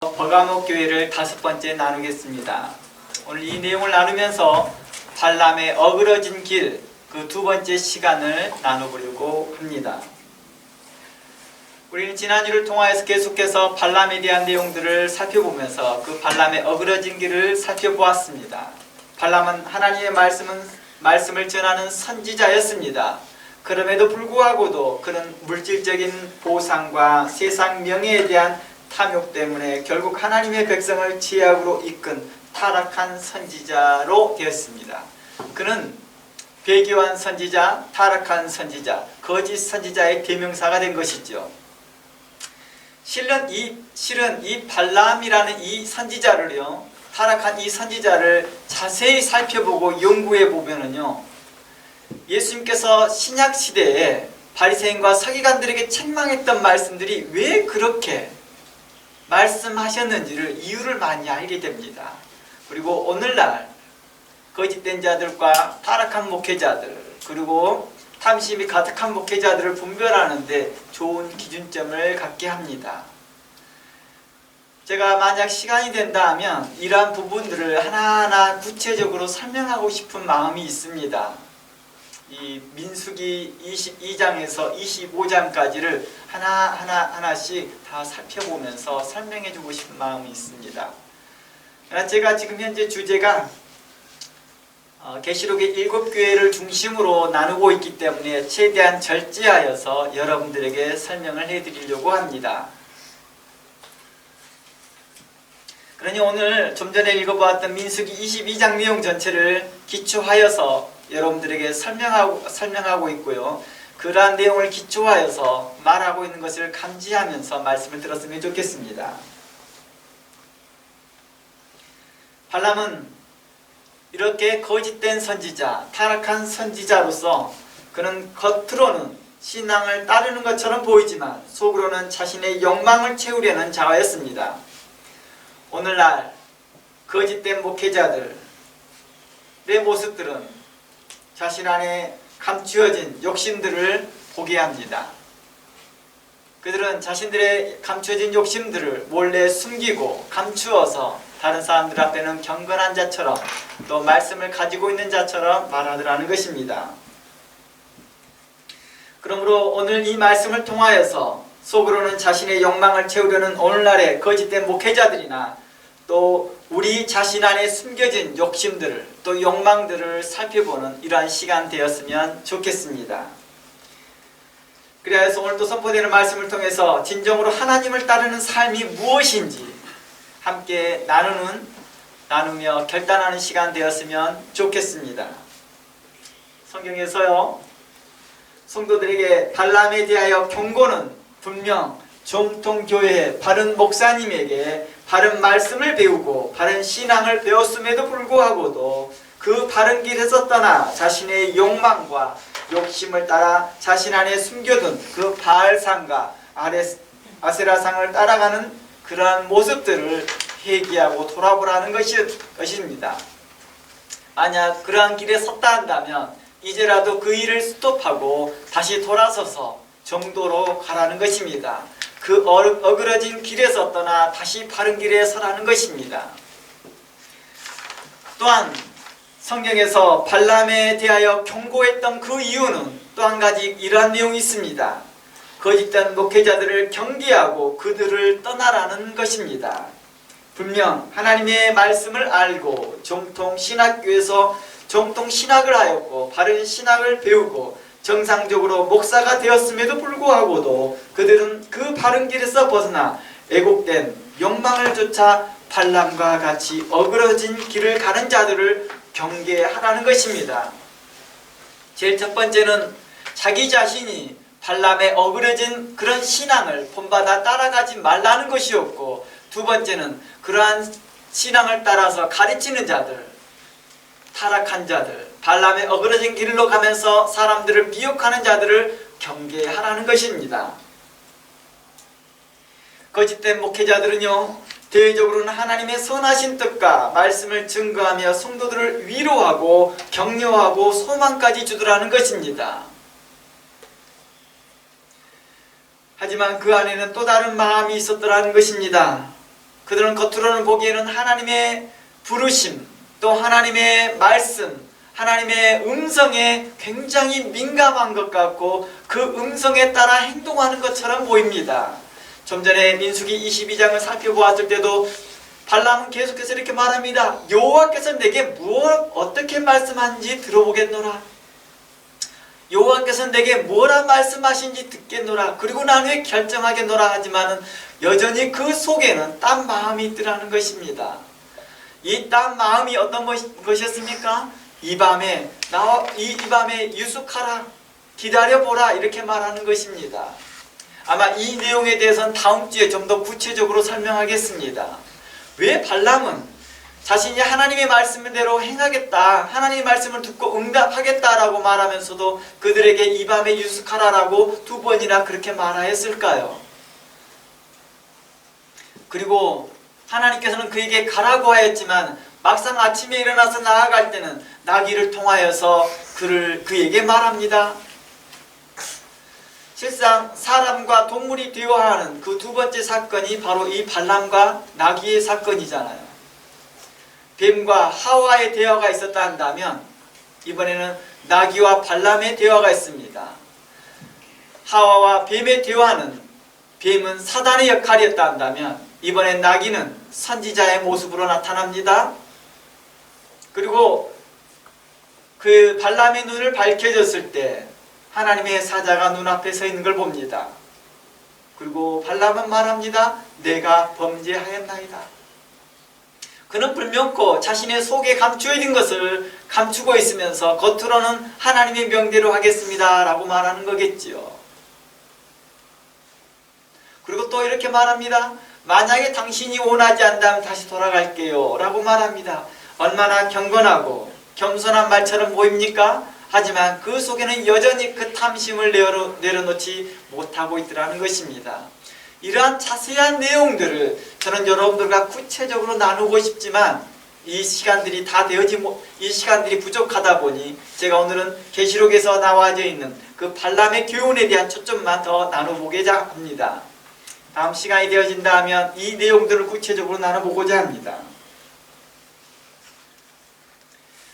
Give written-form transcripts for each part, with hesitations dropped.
버가모 교회를 5번째 나누겠습니다. 오늘 이 내용을 나누면서 발람의 어그러진 길, 그 2번째 시간을 나눠보려고 합니다. 우리는 지난주를 통하여서 계속해서 발람에 대한 내용들을 살펴보면서 그 발람의 어그러진 길을 살펴보았습니다. 발람은 하나님의 말씀을 전하는 선지자였습니다. 그럼에도 불구하고도 그는 물질적인 보상과 세상 명예에 대한 탐욕 때문에 결국 하나님의 백성을 죄악으로 이끈 타락한 선지자로 되었습니다. 그는 배교한 선지자, 타락한 선지자, 거짓 선지자의 대명사가 된 것이죠. 실은 이 발람이라는 이 선지자를요, 타락한 이 선지자를 자세히 살펴보고 연구해 보면은요, 예수님께서 신약 시대에 바리새인과 서기관들에게 책망했던 말씀들이 왜 그렇게 말씀하셨는지를 이유를 많이 알게 됩니다. 그리고 오늘날 거짓된 자들과 타락한 목회자들, 그리고 탐심이 가득한 목회자들을 분별하는데 좋은 기준점을 갖게 합니다. 제가 만약 시간이 된다 하면 이러한 부분들을 하나하나 구체적으로 설명하고 싶은 마음이 있습니다. 이 민수기 22장에서 25장까지를 하나씩 다 살펴보면서 설명해주고 싶은 마음이 있습니다. 제가 지금 현재 주제가 계시록의 7교회를 중심으로 나누고 있기 때문에 최대한 절제하여서 여러분들에게 설명을 해드리려고 합니다. 그러니 오늘 좀 전에 읽어보았던 민수기 22장 내용 전체를 기초하여서 여러분들에게 설명하고 있고요. 그러한 내용을 기초하여서 말하고 있는 것을 감지하면서 말씀을 들었으면 좋겠습니다. 발람은 이렇게 거짓된 선지자, 타락한 선지자로서 그는 겉으로는 신앙을 따르는 것처럼 보이지만 속으로는 자신의 욕망을 채우려는 자였습니다. 오늘날 거짓된 목회자들의 모습들은 자신 안에 감추어진 욕심들을 보게 합니다. 그들은 자신들의 감추어진 욕심들을 몰래 숨기고 감추어서 다른 사람들 앞에는 경건한 자처럼 또 말씀을 가지고 있는 자처럼 말하더라는 것입니다. 그러므로 오늘 이 말씀을 통하여서 속으로는 자신의 욕망을 채우려는 오늘날의 거짓된 목회자들이나 또 우리 자신 안에 숨겨진 욕심들을 또 욕망들을 살펴보는 이러한 시간 되었으면 좋겠습니다. 그래서 오늘 또 선포되는 말씀을 통해서 진정으로 하나님을 따르는 삶이 무엇인지 함께 나누며 결단하는 시간 되었으면 좋겠습니다. 성경에서요, 성도들에게 발람에 대하여 경고는 분명 정통교회의 바른 목사님에게 바른 말씀을 배우고 바른 신앙을 배웠음에도 불구하고도 그 바른 길에서 떠나 자신의 욕망과 욕심을 따라 자신 안에 숨겨둔 그 바알상과 아세라상을 따라가는 그러한 모습들을 회개하고 돌아보라는 것입니다. 만약 그러한 길에 섰다 한다면 이제라도 그 일을 스톱하고 다시 돌아서서 정도로 가라는 것입니다. 그 어그러진 길에서 떠나 다시 바른 길에 서라는 것입니다. 또한 성경에서 발람에 대하여 경고했던 그 이유는 또 한 가지 이러한 내용이 있습니다. 거짓된 목회자들을 경계하고 그들을 떠나라는 것입니다. 분명 하나님의 말씀을 알고 정통 신학교에서 정통 신학을 하였고 바른 신학을 배우고 정상적으로 목사가 되었음에도 불구하고도 그들은 그 바른 길에서 벗어나 애곡된 욕망을 쫓아 발람과 같이 어그러진 길을 가는 자들을 경계하라는 것입니다. 제일 첫 번째는 자기 자신이 발람의 어그러진 그런 신앙을 본받아 따라가지 말라는 것이었고, 두 번째는 그러한 신앙을 따라서 가르치는 자들, 타락한 자들, 발람의 어그러진 길로 가면서 사람들을 미혹하는 자들을 경계하라는 것입니다. 거짓된 목회자들은요, 대외적으로는 하나님의 선하신 뜻과 말씀을 증거하며 성도들을 위로하고 격려하고 소망까지 주더라는 것입니다. 하지만 그 안에는 또 다른 마음이 있었더라는 것입니다. 그들은 겉으로는 보기에는 하나님의 부르심, 또 하나님의 말씀, 하나님의 음성에 굉장히 민감한 것 같고 그 음성에 따라 행동하는 것처럼 보입니다. 좀 전에 민수기 22장을 살펴보았을 때도 발람은 계속해서 이렇게 말합니다. 여호와께서 내게 무엇 어떻게 말씀하는지 들어보겠노라. 여호와께서 내게 뭐라 말씀하신지 듣겠노라. 그리고 난 후에 결정하겠노라. 하지만은 여전히 그 속에는 딴 마음이 있더라는 것입니다. 이 딴 마음이 어떤 것이었습니까? 이 밤에 유숙하라, 기다려보라, 이렇게 말하는 것입니다. 아마 이 내용에 대해서는 다음 주에 좀 더 구체적으로 설명하겠습니다. 왜 발람은 자신이 하나님의 말씀대로 행하겠다, 하나님의 말씀을 듣고 응답하겠다라고 말하면서도 그들에게 이 밤에 유숙하라라고 2번이나 그렇게 말하였을까요? 그리고 하나님께서는 그에게 가라고 하였지만 막상 아침에 일어나서 나아갈 때는 나귀를 통하여서 그에게 말합니다. 실상 사람과 동물이 대화하는 그 2번째 사건이 바로 이 발람과 나귀의 사건이잖아요. 뱀과 하와의 대화가 있었다 한다면 이번에는 나귀와 발람의 대화가 있습니다. 하와와 뱀의 대화는 뱀은 사단의 역할이었다 한다면 이번엔 나귀는 선지자의 모습으로 나타납니다. 그리고 그 발람의 눈을 밝혀졌을 때 하나님의 사자가 눈앞에 서 있는 걸 봅니다. 그리고 발람은 말합니다. 내가 범죄하였나이다. 그는 불명코 자신의 속에 감추어 있는 것을 감추고 있으면서 겉으로는 하나님의 명대로 하겠습니다 라고 말하는 거겠지요. 그리고 또 이렇게 말합니다. 만약에 당신이 원하지 않다면 다시 돌아갈게요 라고 말합니다. 얼마나 경건하고 겸손한 말처럼 보입니까? 하지만 그 속에는 여전히 그 탐심을 내려놓지 못하고 있더라는 것입니다. 이러한 자세한 내용들을 저는 여러분들과 구체적으로 나누고 싶지만 이 시간들이 부족하다 보니 제가 오늘은 계시록에서 나와져 있는 그 발람의 교훈에 대한 초점만 더 나눠보고자 합니다. 다음 시간이 되어진다 하면 이 내용들을 구체적으로 나눠보고자 합니다.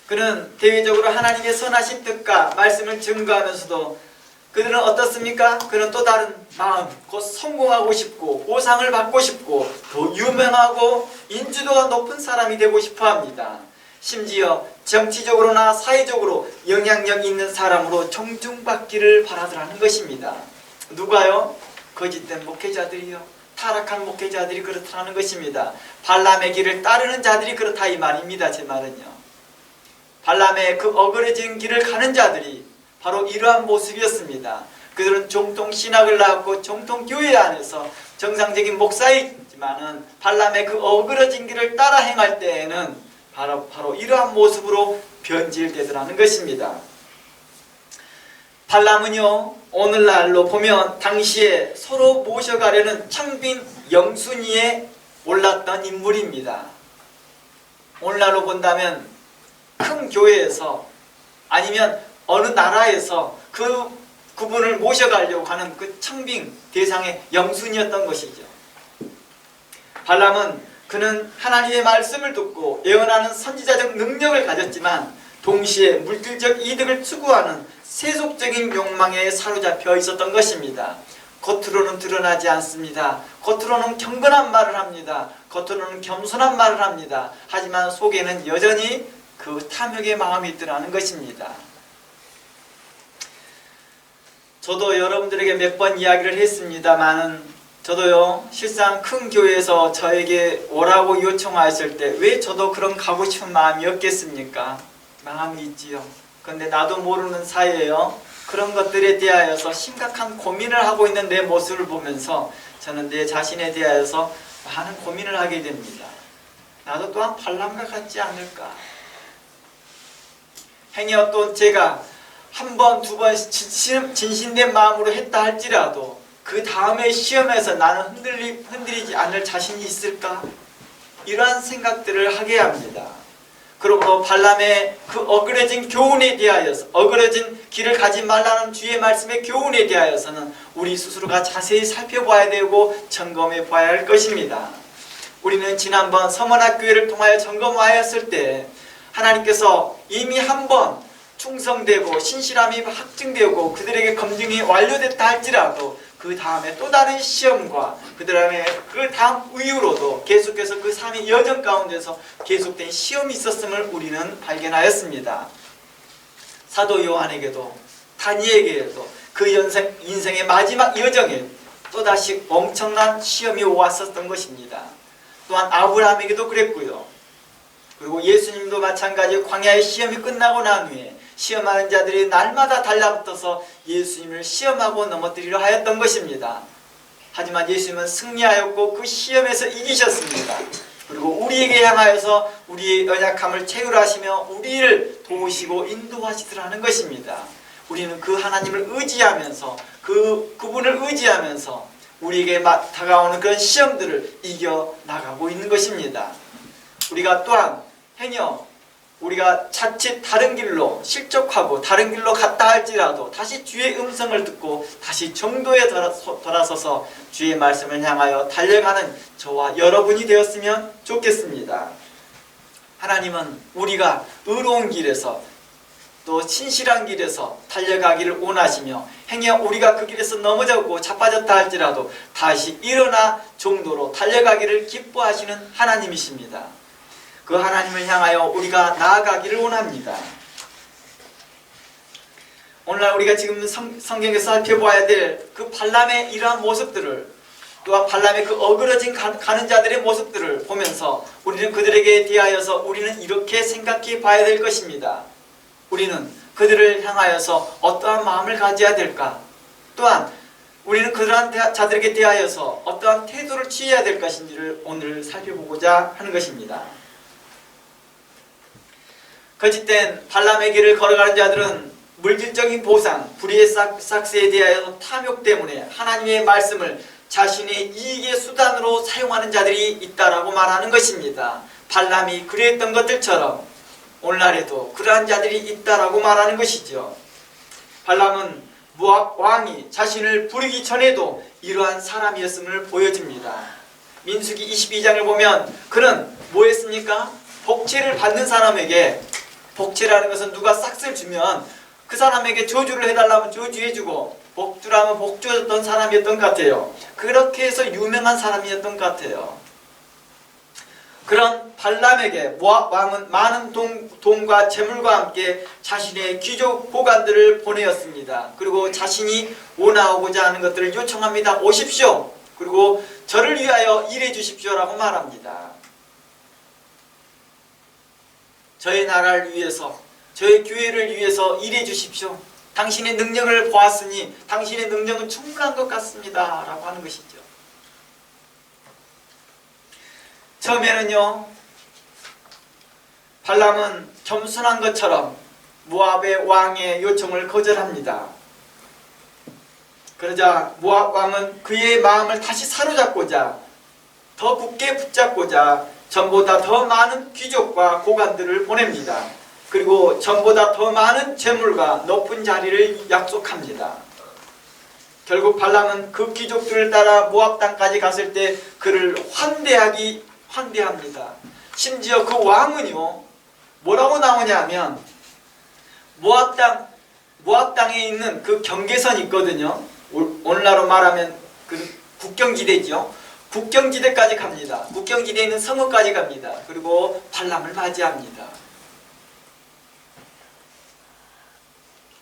그는 대외적으로 하나님의 선하신 뜻과 말씀을 증거하면서도 그들은 어떻습니까? 그는 또 다른 마음, 곧 성공하고 싶고 보상을 받고 싶고 더 유명하고 인지도가 높은 사람이 되고 싶어합니다. 심지어 정치적으로나 사회적으로 영향력 있는 사람으로 존중받기를 바라더라는 것입니다. 누가요? 거짓된 목회자들이요, 타락한 목회자들이 그렇다는 것입니다. 발람의 길을 따르는 자들이 그렇다 이 말입니다. 제 말은요. 발람의 그 어그러진 길을 가는 자들이 바로 이러한 모습이었습니다. 그들은 정통 신학을 나왔고 정통 교회 안에서 정상적인 목사이지만은 발람의 그 어그러진 길을 따라 행할 때에는 바로 이러한 모습으로 변질되더라는 것입니다. 발람은요, 오늘날로 보면 당시에 서로 모셔가려는 청빈 영순위에 올랐던 인물입니다. 오늘날로 본다면 큰 교회에서 아니면 어느 나라에서 그분을 모셔가려고 하는 그 청빙 대상의 영순이었던 것이죠. 발람은 그는 하나님의 말씀을 듣고 예언하는 선지자적 능력을 가졌지만 동시에 물질적 이득을 추구하는 세속적인 욕망에 사로잡혀 있었던 것입니다. 겉으로는 드러나지 않습니다. 겉으로는 경건한 말을 합니다. 겉으로는 겸손한 말을 합니다. 하지만 속에는 여전히 그 탐욕의 마음이 있더라는 것입니다. 저도 여러분들에게 몇 번 이야기를 했습니다만 저도요, 실상 큰 교회에서 저에게 오라고 요청하였을 때 왜 저도 그런 가고 싶은 마음이 없겠습니까? 마음이 있지요. 그런데 나도 모르는 사이에요, 그런 것들에 대하여서 심각한 고민을 하고 있는 내 모습을 보면서 저는 내 자신에 대하여서 많은 고민을 하게 됩니다. 나도 또한 발람과 같지 않을까? 행여 또 제가 한 번, 두 번 진심된 마음으로 했다 할지라도 그 다음에 시험에서 나는 흔들리지 않을 자신이 있을까? 이러한 생각들을 하게 합니다. 그러므로 발람의 그 어그러진 교훈에 대하여서, 어그러진 길을 가지 말라는 주의 말씀의 교훈에 대하여서는 우리 스스로가 자세히 살펴봐야 되고 점검해 봐야 할 것입니다. 우리는 지난번 서문학교회를 통하여 점검하였을 때 하나님께서 이미 한 번 충성되고 신실함이 확증되고 그들에게 검증이 완료됐다 할지라도 그 다음에 또 다른 시험과 그 다음 이후로도 계속해서 그 삶의 여정 가운데서 계속된 시험이 있었음을 우리는 발견하였습니다. 사도 요한에게도 다니엘에게도 그 인생의 마지막 여정에 또다시 엄청난 시험이 왔었던 것입니다. 또한 아브라함에게도 그랬고요. 그리고 예수님도 마찬가지 광야의 시험이 끝나고 난 후에 시험하는 자들이 날마다 달라붙어서 예수님을 시험하고 넘어뜨리려 하였던 것입니다. 하지만 예수님은 승리하였고 그 시험에서 이기셨습니다. 그리고 우리에게 향하여서 우리의 연약함을 체휼하시며 우리를 도우시고 인도하시더라는 것입니다. 우리는 그 하나님을 의지하면서 그분을 의지하면서 우리에게 다가오는 그런 시험들을 이겨나가고 있는 것입니다. 우리가 또한 행여 우리가 자칫 다른 길로 실족하고 다른 길로 갔다 할지라도 다시 주의 음성을 듣고 다시 정도에 돌아서서 주의 말씀을 향하여 달려가는 저와 여러분이 되었으면 좋겠습니다. 하나님은 우리가 의로운 길에서 또 신실한 길에서 달려가기를 원하시며 행여 우리가 그 길에서 넘어졌고 자빠졌다 할지라도 다시 일어나 정도로 달려가기를 기뻐하시는 하나님이십니다. 그 하나님을 향하여 우리가 나아가기를 원합니다. 오늘날 우리가 지금 성경에서 살펴보아야 될 그 발람의 이러한 모습들을 또한 발람의 그 어그러진 가는 자들의 모습들을 보면서 우리는 그들에게 대하여서 우리는 이렇게 생각해 봐야 될 것입니다. 우리는 그들을 향하여서 어떠한 마음을 가져야 될까? 또한 우리는 그러한 자들에게 대하여서 어떠한 태도를 취해야 될 것인지를 오늘 살펴보고자 하는 것입니다. 거짓된 발람의 길을 걸어가는 자들은 물질적인 보상, 불의의 삭스에 대하여 탐욕 때문에 하나님의 말씀을 자신의 이익의 수단으로 사용하는 자들이 있다라고 말하는 것입니다. 발람이 그랬던 것들처럼 오늘날에도 그러한 자들이 있다라고 말하는 것이죠. 발람은 모압 왕이 자신을 부르기 전에도 이러한 사람이었음을 보여줍니다. 민수기 22장을 보면 그는 뭐 했습니까? 복채를 받는 사람에게, 복채라는 것은 누가 싹스를 주면 그 사람에게 저주를 해달라면 저주해주고 복주라면 복주했던 사람이었던 것 같아요. 그렇게 해서 유명한 사람이었던 것 같아요. 그런 발람에게 모압 왕은 많은 돈과 재물과 함께 자신의 귀족 보관들을 보내었습니다. 그리고 자신이 원하고자 하는 것들을 요청합니다. 오십시오. 그리고 저를 위하여 일해 주십시오라고 말합니다. 저의 나라를 위해서, 저의 교회를 위해서 일해 주십시오. 당신의 능력을 보았으니 당신의 능력은 충분한 것 같습니다 라고 하는 것이죠. 처음에는요, 발람은 겸손한 것처럼 모압의 왕의 요청을 거절합니다. 그러자 모압 왕은 그의 마음을 다시 사로잡고자, 더 굳게 붙잡고자 전보다 더 많은 귀족과 고관들을 보냅니다. 그리고 전보다 더 많은 재물과 높은 자리를 약속합니다. 결국 발람은 그 귀족들을 따라 모압 땅까지 갔을 때 그를 환대합니다. 심지어 그 왕은요, 뭐라고 나오냐면 모압 땅에 있는 그 경계선이 있거든요. 오늘날로 말하면 그 국경지대죠. 국경지대까지 갑니다. 국경지대에 있는 성읍까지 갑니다. 그리고 발람을 맞이합니다.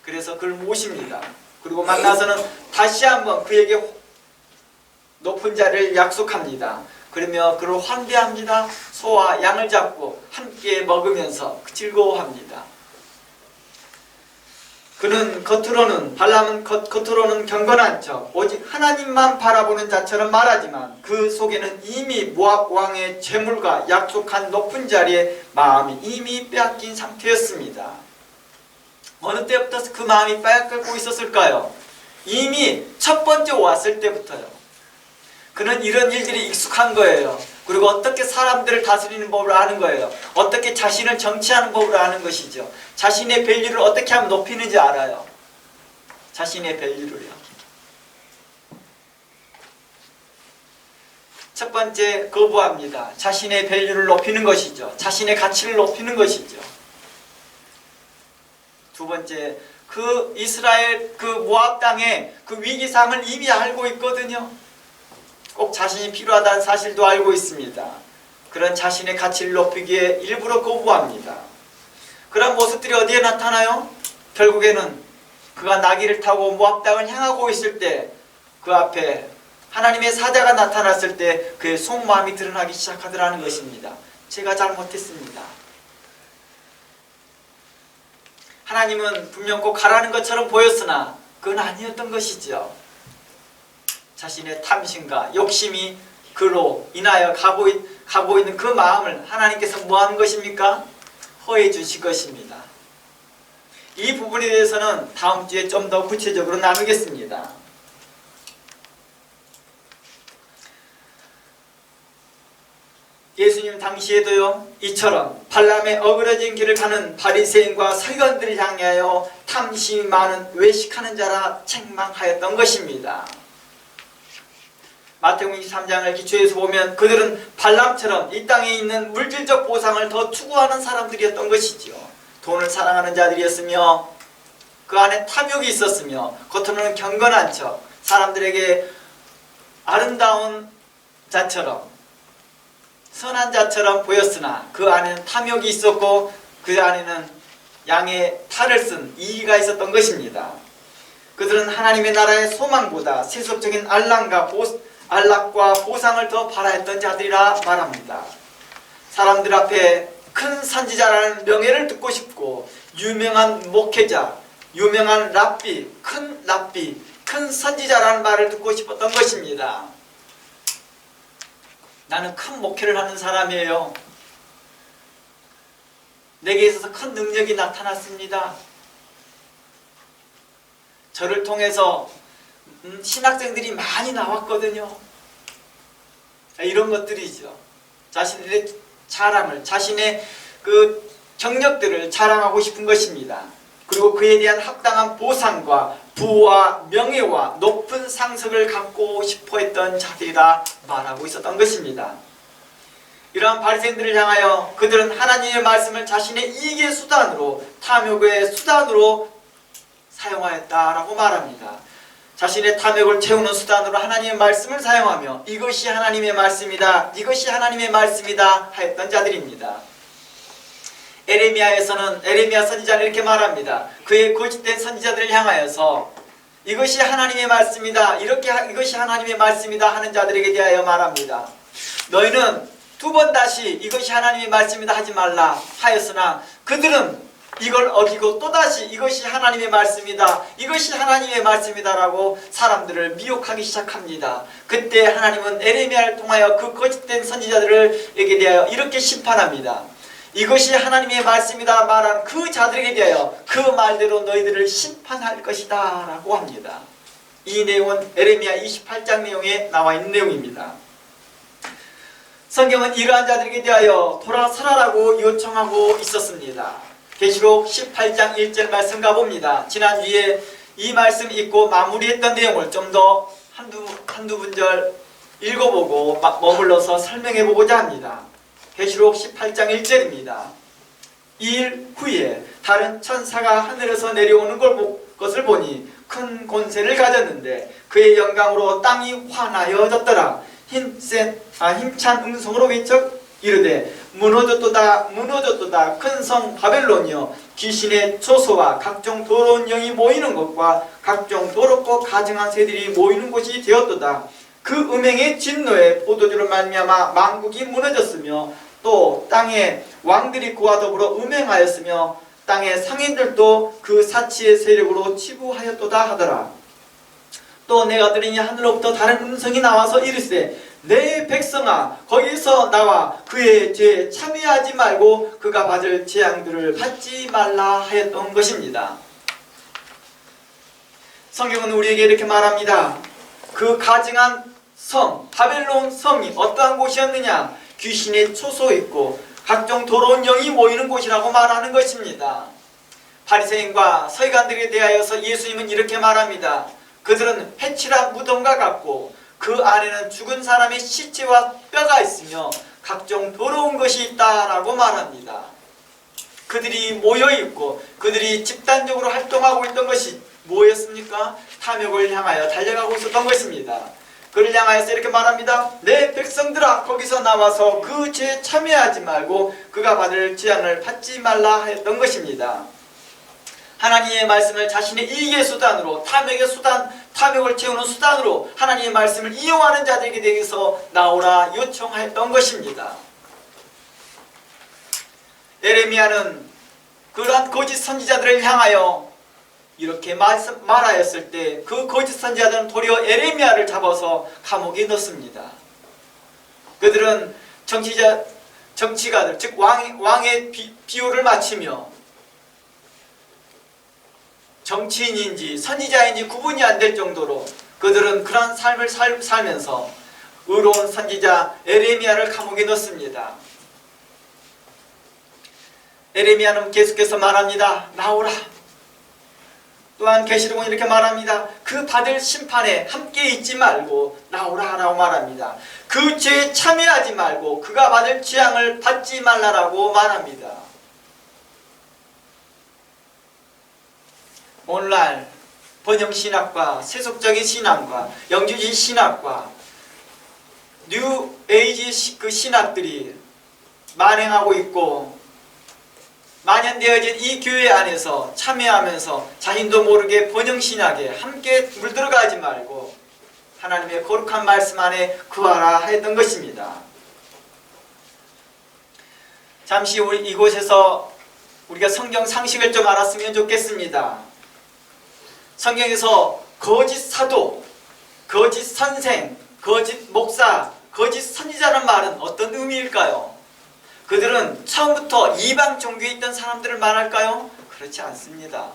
그래서 그를 모십니다. 그리고 만나서는 다시 한번 그에게 높은 자리를 약속합니다. 그러며 그를 환대합니다. 소와 양을 잡고 함께 먹으면서 즐거워합니다. 발람은 겉으로는 경건한 척 오직 하나님만 바라보는 자처럼 말하지만 그 속에는 이미 모압 왕의 재물과 약속한 높은 자리에 마음이 이미 빼앗긴 상태였습니다. 어느 때부터 그 마음이 빼앗기고 있었을까요? 이미 첫 번째 왔을 때부터요. 그는 이런 일들이 익숙한 거예요. 그리고 어떻게 사람들을 다스리는 법을 아는 거예요. 어떻게 자신을 정치하는 법을 아는 것이죠. 자신의 밸류를 어떻게 하면 높이는지 알아요. 자신의 밸류를요. 첫 번째, 거부합니다. 자신의 밸류를 높이는 것이죠. 자신의 가치를 높이는 것이죠. 두 번째, 그 이스라엘 그 모압 땅의 그 위기상을 이미 알고 있거든요. 꼭 자신이 필요하다는 사실도 알고 있습니다. 그런 자신의 가치를 높이기에 일부러 거부합니다. 그런 모습들이 어디에 나타나요? 결국에는 그가 나귀를 타고 모압 땅을 향하고 있을 때 그 앞에 하나님의 사자가 나타났을 때 그의 속마음이 드러나기 시작하더라는 것입니다. 제가 잘못했습니다. 하나님은 분명 꼭 가라는 것처럼 보였으나 그건 아니었던 것이죠. 자신의 탐심과 욕심이 그로 인하여 가고 있는 그 마음을 하나님께서 뭐 하는 것입니까? 허해 주실 것입니다. 이 부분에 대해서는 다음 주에 좀 더 구체적으로 나누겠습니다. 예수님 당시에도요, 이처럼 발람의 어그러진 길을 가는 바리새인과 서기관들을 향하여 탐심이 많은 외식하는 자라 책망하였던 것입니다. 마태복음 23장을 기초해서 보면 그들은 발람처럼 이 땅에 있는 물질적 보상을 더 추구하는 사람들이었던 것이지요. 돈을 사랑하는 자들이었으며 그 안에 탐욕이 있었으며 겉으로는 경건한 척 사람들에게 아름다운 자처럼 선한 자처럼 보였으나 그 안에는 탐욕이 있었고 그 안에는 양의 탈을 쓴 이의가 있었던 것입니다. 그들은 하나님의 나라의 소망보다 세속적인 안락과 보상을 더 바라했던 자들이라 말합니다. 사람들 앞에 큰 선지자라는 명예를 듣고 싶고 유명한 목회자, 유명한 랍비, 큰 선지자라는 말을 듣고 싶었던 것입니다. 나는 큰 목회를 하는 사람이에요. 내게 있어서 큰 능력이 나타났습니다. 저를 통해서 신학생들이 많이 나왔거든요. 이런 것들이죠. 자신의 자랑을, 자신의 그 경력들을 자랑하고 싶은 것입니다. 그리고 그에 대한 합당한 보상과 부와 명예와 높은 상석을 갖고 싶어 했던 자들이라 말하고 있었던 것입니다. 이러한 바리새인들을 향하여 그들은 하나님의 말씀을 자신의 이익의 수단으로, 탐욕의 수단으로 사용하였다라고 말합니다. 자신의 탐욕을 채우는 수단으로 하나님의 말씀을 사용하며 이것이 하나님의 말씀이다, 이것이 하나님의 말씀이다 하였던 자들입니다. 에레미야 선지자는 이렇게 말합니다. 그의 거짓된 선지자들을 향하여서 이것이 하나님의 말씀이다, 이것이 하나님의 말씀이다 하는 자들에게 대하여 말합니다. 너희는 두 번 다시 이것이 하나님의 말씀이다 하지 말라 하였으나 그들은 이걸 어기고 또다시 이것이 하나님의 말씀이다, 이것이 하나님의 말씀이다 라고 사람들을 미혹하기 시작합니다. 그때 하나님은 에레미야를 통하여 그 거짓된 선지자들에게 대하여 이렇게 심판합니다. 이것이 하나님의 말씀이다 말한 그 자들에게 대하여 그 말대로 너희들을 심판할 것이다 라고 합니다. 이 내용은 에레미야 28장 내용에 나와 있는 내용입니다. 성경은 이러한 자들에게 대하여 돌아서라라고 요청하고 있었습니다. 계시록 18장 1절 말씀 가봅니다. 지난주에 이 말씀 읽고 마무리했던 내용을 좀 더 한두 분절 읽어보고 머물러서 설명해보고자 합니다. 계시록 18장 1절입니다. 2일 후에 다른 천사가 하늘에서 내려오는 것을 보니 큰 권세를 가졌는데 그의 영광으로 땅이 환하여졌더라. 힘찬 음성으로 외쳐 이르되 무너졌도다 무너졌도다 큰 성 바벨론이여 귀신의 초소와 각종 더러운 영이 모이는 것과 각종 더럽고 가증한 새들이 모이는 곳이 되었도다. 그 음행의 진노에 포도주로 말미암아 만국이 무너졌으며 또 땅의 왕들이 그와 더불어 음행하였으며 땅의 상인들도 그 사치의 세력으로 치부하였도다 하더라. 또 내가 들으니 하늘로부터 다른 음성이 나와서 이르시되 내 백성아 거기서 나와 그의 죄에 참여하지 말고 그가 받을 재앙들을 받지 말라 하였던 것입니다. 성경은 우리에게 이렇게 말합니다. 그 가증한 성 바벨론 성이 어떠한 곳이었느냐? 귀신의 초소 있고 각종 더러운 영이 모이는 곳이라고 말하는 것입니다. 바리새인과 서기관들에 대하여서 예수님은 이렇게 말합니다. 그들은 해치라 무덤과 같고 그 안에는 죽은 사람의 시체와 뼈가 있으며 각종 더러운 것이 있다라고 말합니다. 그들이 모여있고 그들이 집단적으로 활동하고 있던 것이 뭐였습니까? 탐욕을 향하여 달려가고 있었던 것입니다. 그를 향하여서 이렇게 말합니다. 내 백성들아, 거기서 나와서 그 죄에 참여하지 말고 그가 받을 재앙을 받지 말라 했던 것입니다. 하나님의 말씀을 자신의 이익의 수단으로, 탐욕의 수단, 탐욕을 채우는 수단으로 하나님의 말씀을 이용하는 자들에게 대해서 나오라 요청했던 것입니다. 에레미야는 그러한 거짓 선지자들을 향하여 이렇게 말하였을 때 그 거짓 선지자들은 도리어 에레미야를 잡아서 감옥에 넣습니다. 그들은 정치가들, 즉 왕의 비호를 마치며 정치인인지 선지자인지 구분이 안 될 정도로 그들은 그러한 삶을 살면서 의로운 선지자 에레미야를 감옥에 넣습니다. 에레미야는 계속해서 말합니다. 나오라. 또한 계시록은 이렇게 말합니다. 그 받을 심판에 함께 있지 말고 나오라 라고 말합니다. 그 죄에 참여하지 말고 그가 받을 재앙을 받지 말라라고 말합니다. 오늘날 번영신학과 세속적인 신앙과 영주주의 신학과 뉴에이지 그 신학들이 만행하고 있고 만연되어진 이 교회 안에서 참여하면서 자신도 모르게 번영신학에 함께 물들어가지 말고 하나님의 거룩한 말씀 안에 거하라 했던 것입니다. 잠시 이곳에서 우리가 성경 상식을 좀 알았으면 좋겠습니다. 성경에서 거짓 사도, 거짓 선생, 거짓 목사, 거짓 선지자라는 말은 어떤 의미일까요? 그들은 처음부터 이방 종교에 있던 사람들을 말할까요? 그렇지 않습니다.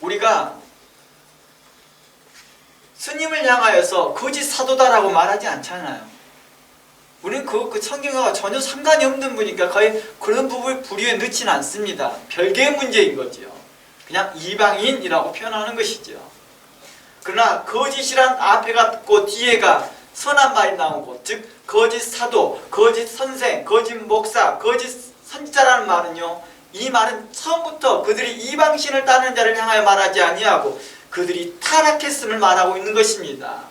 우리가 스님을 향하여서 거짓 사도다라고 말하지 않잖아요. 우리는 그 성경과 전혀 상관이 없는 분이니까 거의 그런 부분을 부류에 넣지는 않습니다. 별개의 문제인 거죠. 그냥 이방인이라고 표현하는 것이죠. 그러나 거짓이란 앞에가 있고 뒤에가 선한 말이 나오고, 즉 거짓 사도, 거짓 선생, 거짓 목사, 거짓 선지자라는 말은요, 이 말은 처음부터 그들이 이방신을 따르는 자를 향하여 말하지 아니하고 그들이 타락했음을 말하고 있는 것입니다.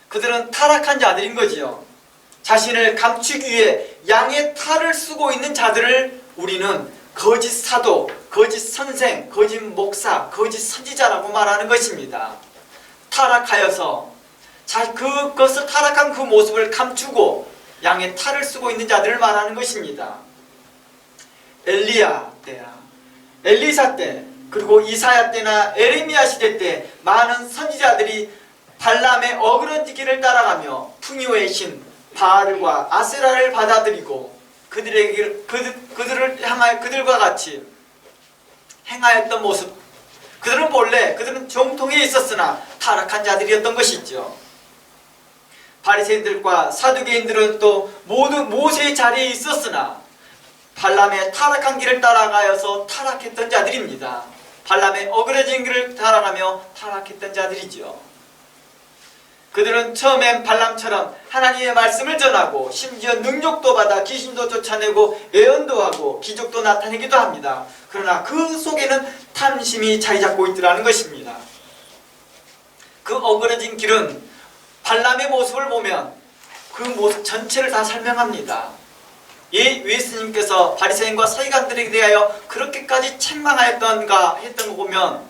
그들은 타락한 자들인 거지요. 자신을 감추기 위해 양의 탈을 쓰고 있는 자들을 우리는 거짓 사도, 거짓 선생, 거짓 목사, 거짓 선지자라고 말하는 것입니다. 타락하여서 그것을 타락한 그 모습을 감추고 양의 탈을 쓰고 있는 자들을 말하는 것입니다. 엘리야 때나 엘리사 때, 그리고 이사야 때나 에레미야 시대 때 많은 선지자들이 발람의 어그러지기를 따라가며 풍요의 신 바알과 아세라를 받아들이고 그들을 향하여 그들과 같이 행하였던 모습, 그들은 본래 그들은 정통에 있었으나 타락한 자들이었던 것이죠. 바리새인들과 사두개인들은 또 모두 모세의 자리에 있었으나 발람의 타락한 길을 따라가여서 타락했던 자들입니다. 발람의 어그러진 길을 따라가며 타락했던 자들이죠. 그들은 처음엔 발람처럼 하나님의 말씀을 전하고 심지어 능력도 받아 귀신도 쫓아내고 예언도 하고 기적도 나타내기도 합니다. 그러나 그 속에는 탐심이 자리 잡고 있더라는 것입니다. 그 어그러진 길은 발람의 모습을 보면 그 모습 전체를 다 설명합니다. 예수님께서 바리새인과 서기관들에 대하여 그렇게까지 책망하였던가 했던 거 보면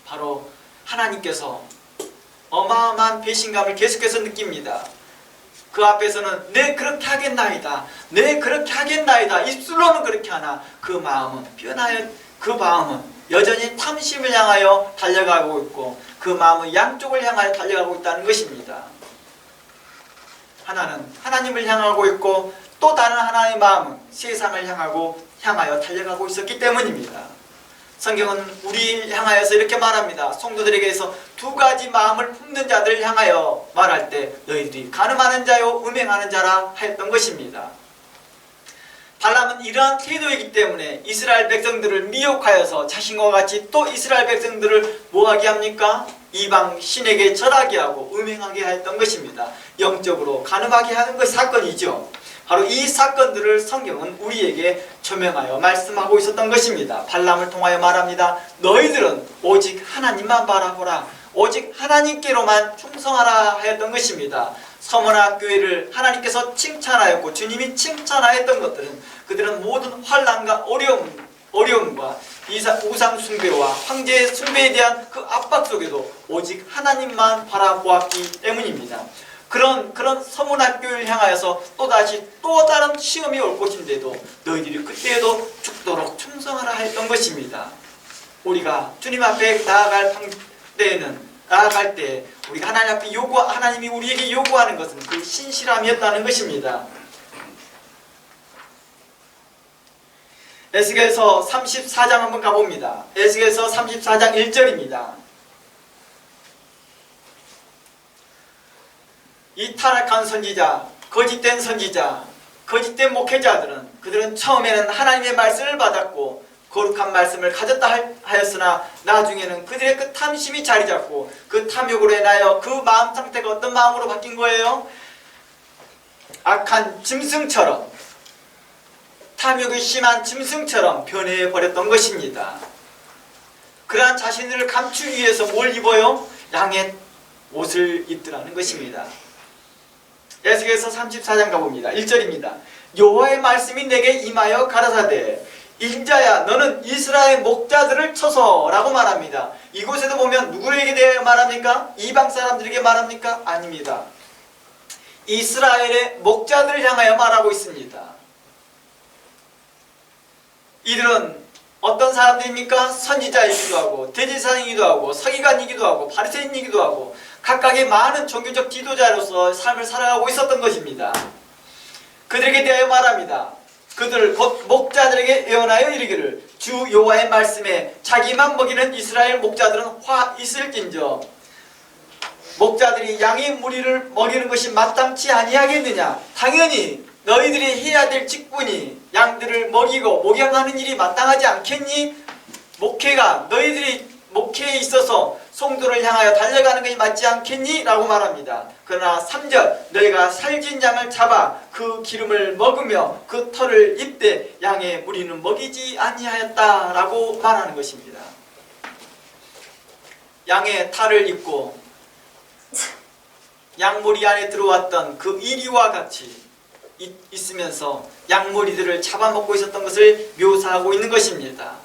바로 하나님께서 어마어마한 배신감을 계속해서 느낍니다. 그 앞에서는 내 그렇게 하겠나이다, 내 그렇게 하겠나이다, 입술로는 그렇게 하나 그 마음은 변하여, 그 마음은 여전히 탐심을 향하여 달려가고 있고 그 마음은 양쪽을 향하여 달려가고 있다는 것입니다. 하나는 하나님을 향하고 있고 또 다른 하나의 마음은 세상을 향하여 달려가고 있었기 때문입니다. 성경은 우리 향하여서 이렇게 말합니다. 성도들에게서 두 가지 마음을 품는 자들을 향하여 말할 때 너희들이 간음하는 자요 음행하는 자라 하였던 것입니다. 발람은 이러한 태도이기 때문에 이스라엘 백성들을 미혹하여서 자신과 같이 또 이스라엘 백성들을 뭐하게 합니까? 이방 신에게 절하게 하고 음행하게 했던 것입니다. 영적으로 간음하게 하는 그 사건이죠. 바로 이 사건들을 성경은 우리에게 조명하여 말씀하고 있었던 것입니다. 발람을 통하여 말합니다. 너희들은 오직 하나님만 바라보라. 오직 하나님께로만 충성하라 하였던 것입니다. 서머나 교회를 하나님께서 칭찬하였고 주님이 칭찬하였던 것들은 그들은 모든 환난과 어려움과 우상 숭배와 황제 숭배에 대한 그 압박 속에도 오직 하나님만 바라보았기 때문입니다. 그런 서문학교를 향하여서 또 다른 시험이 올 것인데도 너희들이 그때에도 죽도록 충성하라 했던 것입니다. 우리가 주님 앞에 나아갈 때 우리가 하나님 앞에 하나님이 우리에게 요구하는 것은 그 신실함이었다는 것입니다. 에스겔서 34장 한번 가봅니다. 에스겔서 34장 1절입니다. 이 타락한 선지자, 거짓된 선지자, 거짓된 목회자들은 그들은 처음에는 하나님의 말씀을 받았고 거룩한 말씀을 가졌다 하였으나 나중에는 그들의 그 탐심이 자리 잡고 그 탐욕으로 인하여 그 마음 상태가 어떤 마음으로 바뀐 거예요? 악한 짐승처럼, 탐욕이 심한 짐승처럼 변해버렸던 것입니다. 그러한 자신들을 감추기 위해서 뭘 입어요? 양의 옷을 입더라는 것입니다. 에스겔서 34장 가봅니다. 1절입니다. 여호와의 말씀이 내게 임하여 가라사대 인자야 너는 이스라엘 목자들을 쳐서 라고 말합니다. 이곳에도 보면 누구에게 대해 말합니까? 이방 사람들에게 말합니까? 아닙니다. 이스라엘의 목자들을 향하여 말하고 있습니다. 이들은 어떤 사람들입니까? 선지자이기도 하고 대제사장이기도 하고 서기관이기도 하고 바리새인이기도 하고 각각의 많은 종교적 지도자로서 삶을 살아가고 있었던 것입니다. 그들에게 대하여 말합니다. 그들 곧 목자들에게 예언하여 이르기를 주 여호와의 말씀에 자기만 먹이는 이스라엘 목자들은 화 있을진저 목자들이 양의 무리를 먹이는 것이 마땅치 아니하겠느냐. 당연히 너희들이 해야 될 직분이 양들을 먹이고 목양하는 일이 마땅하지 않겠니? 목회가 너희들이 목회에 있어서 성도를 향하여 달려가는 것이 맞지 않겠니? 라고 말합니다. 그러나 3절 너희가 살진 양을 잡아 그 기름을 먹으며 그 털을 입되 양의 무리는 먹이지 아니하였다 라고 말하는 것입니다. 양의 탈을 입고 양무리 안에 들어왔던 그 이리와 같이 있으면서 양무리들을 잡아먹고 있었던 것을 묘사하고 있는 것입니다.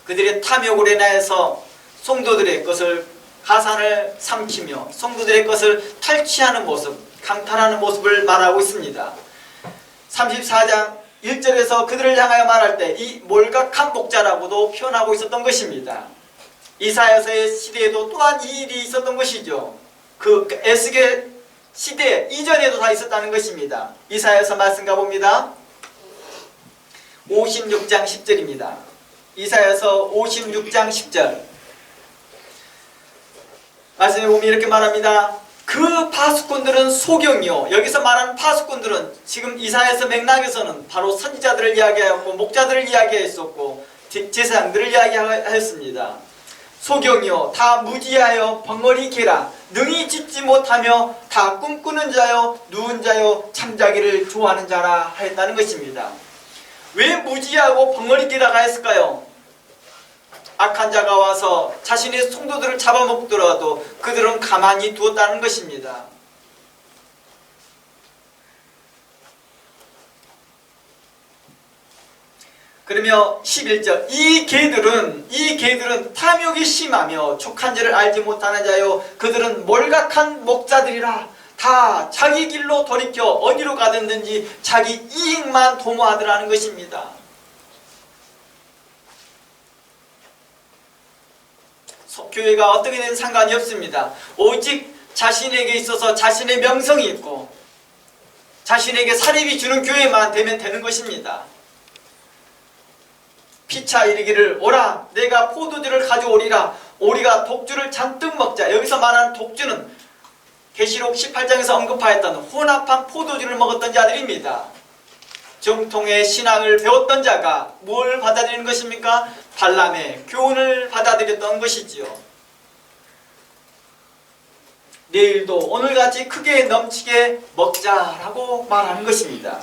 그들의 탐욕으로 인하여서 성도들의 것을 가산을 삼키며 성도들의 것을 탈취하는 모습, 강탈하는 모습을 말하고 있습니다. 34장 1절에서 그들을 향하여 말할 때 이 몰각한 목자라고도 표현하고 있었던 것입니다. 이사야서의 시대에도 또한 이 일이 있었던 것이죠. 그 에스겔 시대 이전에도 다 있었다는 것입니다. 이사야서 말씀 가봅니다. 56장 10절입니다. 이사야서 56장 10절 말씀에 보면 이렇게 말합니다. 그 파수꾼들은 소경이요. 여기서 말하는 파수꾼들은 지금 이사야서 맥락에서는 바로 선지자들을 이야기하였고 목자들을 이야기했었고 제사장들을 이야기하였습니다. 소경이요 다 무지하여 벙어리 개라 능히 짓지 못하며 다 꿈꾸는 자요 누운 자요 잠자기를 좋아하는 자라 하였다는 것입니다. 왜 무지하고 벙어리 개라가 했을까요? 악한 자가 와서 자신의 성도들을 잡아먹더라도 그들은 가만히 두었다는 것입니다. 그러며 11절 이 개들은 탐욕이 심하며 족한 죄를 알지 못하는 자요 그들은 몰각한 목자들이라 다 자기 길로 돌이켜 어디로 가든지 자기 이익만 도모하더라는 것입니다. 교회가 어떻게 된 상관이 없습니다. 오직 자신에게 있어서 자신의 명성이 있고 자신에게 사립이 주는 교회만 되면 되는 것입니다. 피차 이르기를 오라 내가 포도주를 가져오리라 우리가 독주를 잔뜩 먹자. 여기서 말하는 독주는 계시록 18장에서 언급하였던 혼합한 포도주를 먹었던 자들입니다. 정통의 신앙을 배웠던 자가 뭘 받아들이는 것입니까? 발람의 교훈을 받아들였던 것이지요. 내일도 오늘같이 크게 넘치게 먹자라고 말하는 것입니다.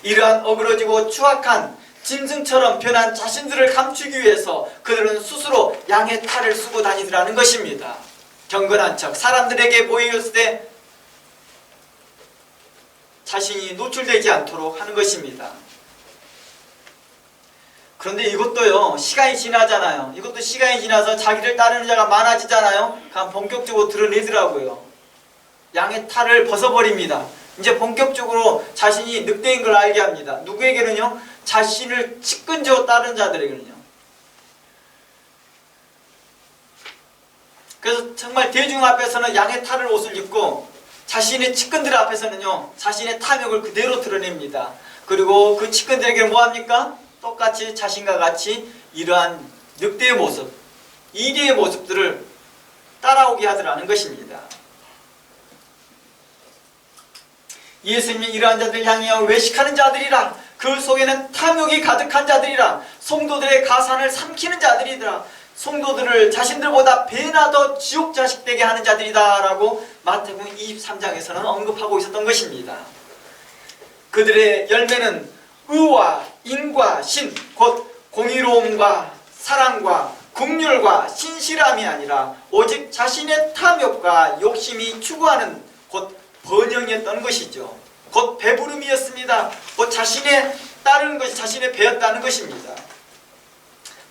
이러한 어그러지고 추악한 짐승처럼 변한 자신들을 감추기 위해서 그들은 스스로 양의 탈을 쓰고 다니더라는 것입니다. 경건한 척 사람들에게 보였을 때 자신이 노출되지 않도록 하는 것입니다. 그런데 이것도요, 시간이 지나잖아요. 이것도 시간이 지나서 자기를 따르는 자가 많아지잖아요. 그럼 본격적으로 드러내더라고요. 양의 탈을 벗어버립니다. 이제 본격적으로 자신이 늑대인 걸 알게 합니다. 누구에게는요? 자신을 측근적으로 따르는 자들에게는요. 그래서 정말 대중 앞에서는 양의 탈을 옷을 입고 자신의 측근들 앞에서는요, 자신의 탐욕을 그대로 드러냅니다. 그리고 그 측근들에게 뭐합니까? 똑같이 자신과 같이 이러한 늑대의 모습, 이리의 모습들을 따라오게 하더라는 것입니다. 예수님이 이러한 자들을 향하여 외식하는 자들이라, 그 속에는 탐욕이 가득한 자들이라, 성도들의 가산을 삼키는 자들이더라, 성도들을 자신들보다 배나 더 지옥 자식 되게 하는 자들이다 라고 마태복음 23장에서는 언급하고 있었던 것입니다. 그들의 열매는 의와 인과 신, 곧 공의로움과 사랑과 긍휼과 신실함이 아니라 오직 자신의 탐욕과 욕심이 추구하는 곧 번영이었던 것이죠. 곧 배부름이었습니다. 곧 자신의 따르는 것이 자신의 배였다는 것입니다.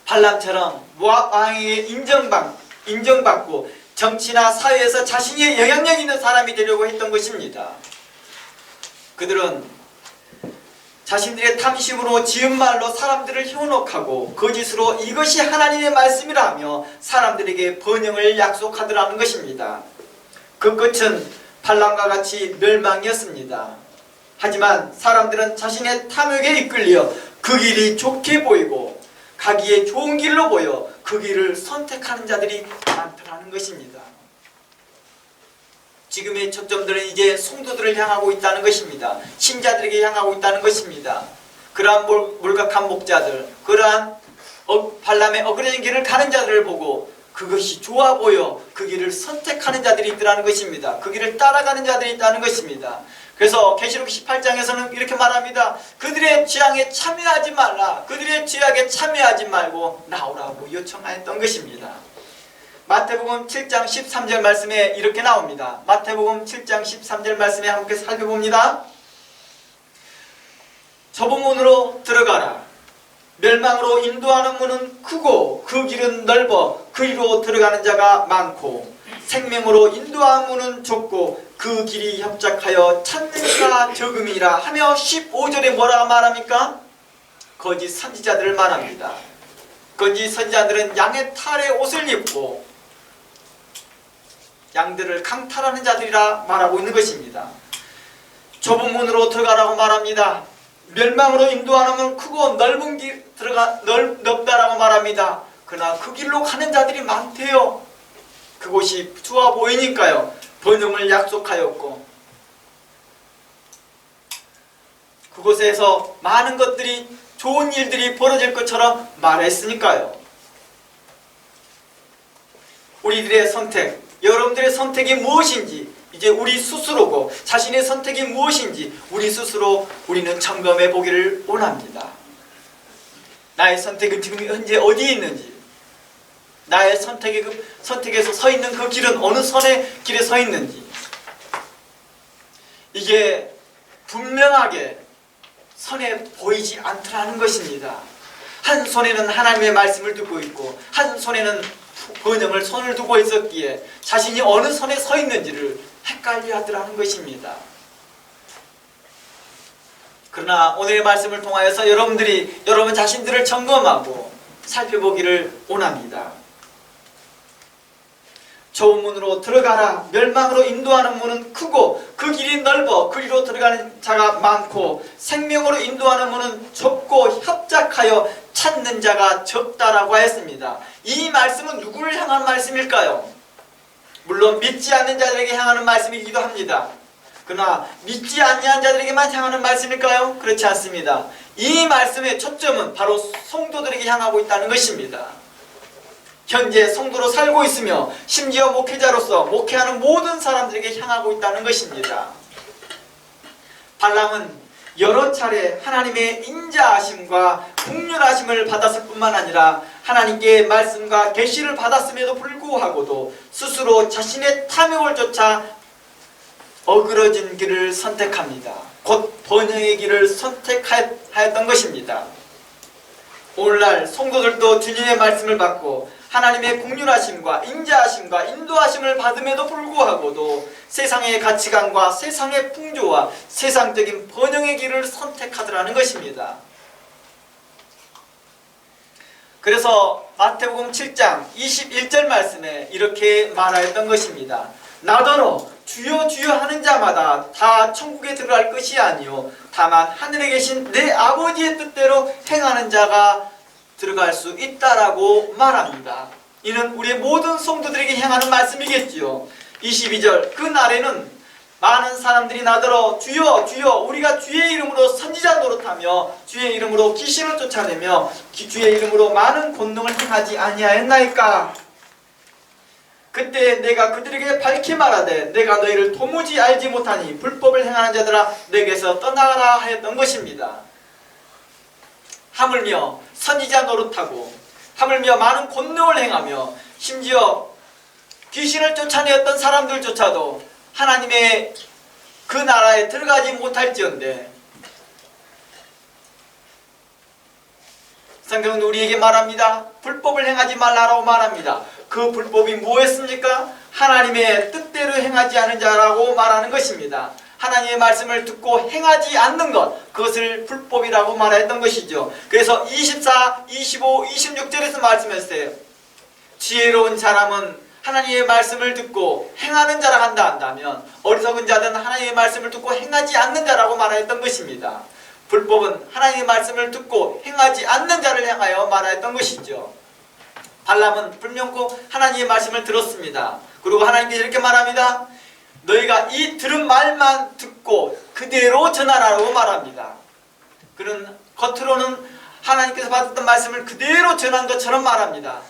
발람처럼 모압 왕에게 인정받고 정치나 사회에서 자신의 영향력 있는 사람이 되려고 했던 것입니다. 그들은 자신들의 탐심으로 지은 말로 사람들을 현혹하고 거짓으로 이것이 하나님의 말씀이라 하며 사람들에게 번영을 약속하더라는 것입니다. 그 끝은 발람과 같이 멸망이었습니다. 하지만 사람들은 자신의 탐욕에 이끌려 그 길이 좋게 보이고 가기에 좋은 길로 보여 그 길을 선택하는 자들이 많더라는 것입니다. 지금의 초점들은 이제 성도들을 향하고 있다는 것입니다. 신자들에게 향하고 있다는 것입니다. 그러한 몰각한 목자들, 그러한 발람의 어그러진 길을 가는 자들을 보고 그것이 좋아 보여 그 길을 선택하는 자들이 있더라는 것입니다. 그 길을 따라가는 자들이 있다는 것입니다. 그래서 계시록 18장에서는 이렇게 말합니다. 그들의 죄악에 참여하지 말라. 그들의 죄악에 참여하지 말고 나오라고 요청하였던 것입니다. 마태복음 7장 13절 말씀에 이렇게 나옵니다. 마태복음 7장 13절 말씀에 함께 살펴봅니다. 좁은 문으로 들어가라. 멸망으로 인도하는 문은 크고 그 길은 넓어 그리로 들어가는 자가 많고 생명으로 인도하는 문은 좁고 그 길이 협착하여 찾는 자가 적음이라 하며 15절에 뭐라고 말합니까? 거짓 선지자들을 말합니다. 거짓 선지자들은 양의 탈의 옷을 입고 양들을 강탈하는 자들이라 말하고 있는 것입니다. 좁은 문으로 들어가라고 말합니다. 멸망으로 인도하는 문 크고 넓은 길 넓다라고 말합니다. 그러나 그 길로 가는 자들이 많대요. 그곳이 좋아 보이니까요. 번영을 약속하였고 그곳에서 많은 것들이 좋은 일들이 벌어질 것처럼 말했으니까요. 우리들의 선택, 여러분들의 선택이 무엇인지 이제 우리 스스로고 자신의 선택이 무엇인지 우리 스스로 우리는 점검해 보기를 원합니다. 나의 선택은 지금 현재 어디에 있는지, 나의 선택에서 서 있는 그 길은 어느 선의 길에 서 있는지, 이게 분명하게 선에 보이지 않더라는 것입니다. 한 손에는 하나님의 말씀을 두고 있고 한 손에는 번영을 손을 두고 있었기에 자신이 어느 선에 서 있는지를 헷갈려 하더라는 것입니다. 그러나 오늘의 말씀을 통하여서 여러분 자신들을 점검하고 살펴보기를 원합니다. 좁은 문으로 들어가라. 멸망으로 인도하는 문은 크고 그 길이 넓어 그리로 들어가는 자가 많고 생명으로 인도하는 문은 좁고 협착하여 찾는 자가 적다라고 하였습니다. 이 말씀은 누구를 향한 말씀일까요? 물론 믿지 않는 자들에게 향하는 말씀이기도 합니다. 그러나 믿지 아니한 자들에게만 향하는 말씀일까요? 그렇지 않습니다. 이 말씀의 초점은 바로 성도들에게 향하고 있다는 것입니다. 현재 성도로 살고 있으며 심지어 목회자로서 목회하는 모든 사람들에게 향하고 있다는 것입니다. 발람은 여러 차례 하나님의 인자하심과 긍휼하심을 받았을 뿐만 아니라 하나님께 말씀과 계시를 받았음에도 불구하고도 스스로 자신의 탐욕을 쫓아 어그러진 길을 선택합니다. 곧 번영의 길을 선택하였던 것입니다. 오늘날 성도들도 주님의 말씀을 받고 하나님의 긍휼하심과 인자하심과 인도하심을 받음에도 불구하고도 세상의 가치관과 세상의 풍조와 세상적인 번영의 길을 선택하더라는 것입니다. 그래서 마태복음 7장 21절 말씀에 이렇게 말하였던 것입니다. 나더러 주여 주여 하는 자마다 다 천국에 들어갈 것이 아니요 다만 하늘에 계신 내 아버지의 뜻대로 행하는 자가 들어갈 수 있다라고 말합니다. 이는 우리의 모든 성도들에게 향하는 말씀이겠지요. 22절 그 날에는 많은 사람들이 나더러 주여 주여 우리가 주의 이름으로 선지자 노릇하며 주의 이름으로 귀신을 쫓아내며 주의 이름으로 많은 권능을 행하지 아니하였나이까. 그때 내가 그들에게 밝히 말하되 내가 너희를 도무지 알지 못하니 불법을 행하는 자들아 내게서 떠나가라 하였던 것입니다. 하물며 선지자 노릇하고 하물며 많은 권능을 행하며 심지어 귀신을 쫓아내었던 사람들조차도 하나님의 그 나라에 들어가지 못할지언데 성경은 우리에게 말합니다. 불법을 행하지 말라라고 말합니다. 그 불법이 무엇입니까? 하나님의 뜻대로 행하지 않은 자라고 말하는 것입니다. 하나님의 말씀을 듣고 행하지 않는 것, 그것을 불법이라고 말했던 것이죠. 그래서 24, 25, 26절에서 말씀했어요. 지혜로운 사람은 하나님의 말씀을 듣고 행하는 자라 한다면 어리석은 자는 하나님의 말씀을 듣고 행하지 않는 자라고 말했던 것입니다. 불법은 하나님의 말씀을 듣고 행하지 않는 자를 향하여 말했던 것이죠. 발람은 불명코 하나님의 말씀을 들었습니다. 그리고 하나님께서 이렇게 말합니다. 너희가 이 들은 말만 듣고 그대로 전하라고 말합니다. 그는 겉으로는 하나님께서 받았던 말씀을 그대로 전한 것처럼 말합니다.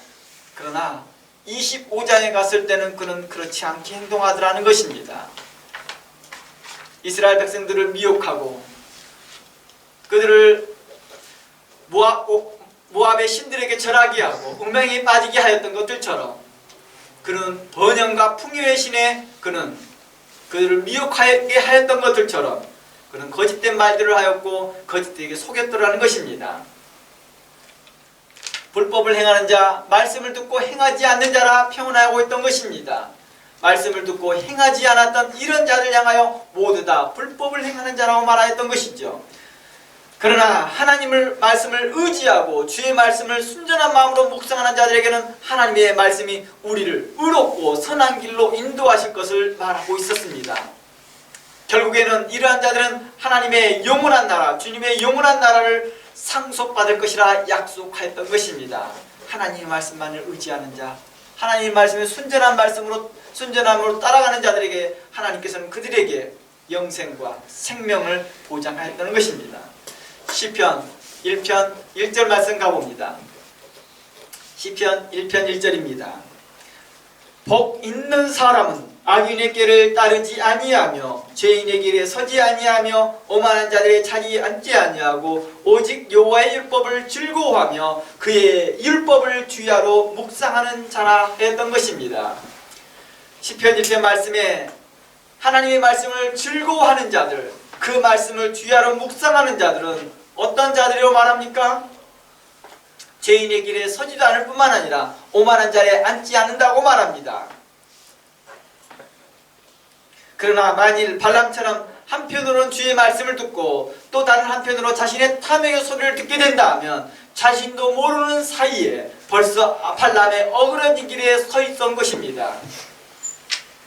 그러나 25장에 갔을 때는 그는 그렇지 않게 행동하더라는 것입니다. 이스라엘 백성들을 미혹하고 그들을 모압의 신들에게 절하게 하고 운명에 빠지게 하였던 것들처럼 그는 번영과 풍요의 신에 그는 그들을 미혹하게 하였던 것들처럼 그는 거짓된 말들을 하였고 거짓되게 속였더라는 것입니다. 불법을 행하는 자, 말씀을 듣고 행하지 않는 자라 표현하고 있던 것입니다. 말씀을 듣고 행하지 않았던 이런 자를 향하여 모두 다 불법을 행하는 자라고 말하였던 것이죠. 그러나 하나님의 말씀을 의지하고 주의 말씀을 순전한 마음으로 묵상하는 자들에게는 하나님의 말씀이 우리를 의롭고 선한 길로 인도하실 것을 말하고 있었습니다. 결국에는 이러한 자들은 하나님의 영원한 나라, 주님의 영원한 나라를 상속받을 것이라 약속하였던 것입니다. 하나님의 말씀만을 의지하는 자, 하나님의 말씀의 순전함으로 따라가는 자들에게 하나님께서는 그들에게 영생과 생명을 보장하였다는 것입니다. 시편 1편 1절 말씀 가봅니다. 시편 1편 1절입니다. 복 있는 사람은 악인의 길을 따르지 아니하며 죄인의 길에 서지 아니하며 오만한 자들의 자리에 앉지 아니하고 오직 여호와의 율법을 즐거워하며 그의 율법을 주야로 묵상하는 자라 했던 것입니다. 시편 1편 말씀에 하나님의 말씀을 즐거워하는 자들, 그 말씀을 주야로 묵상하는 자들은 어떤 자들이라고 말합니까? 죄인의 길에 서지도 않을 뿐만 아니라 오만한 자리에 앉지 않는다고 말합니다. 그러나 만일 발람처럼 한편으로는 주의 말씀을 듣고 또 다른 한편으로 자신의 탐욕의 소리를 듣게 된다 하면 자신도 모르는 사이에 벌써 발람의 어그러진 길에 서 있던 것입니다.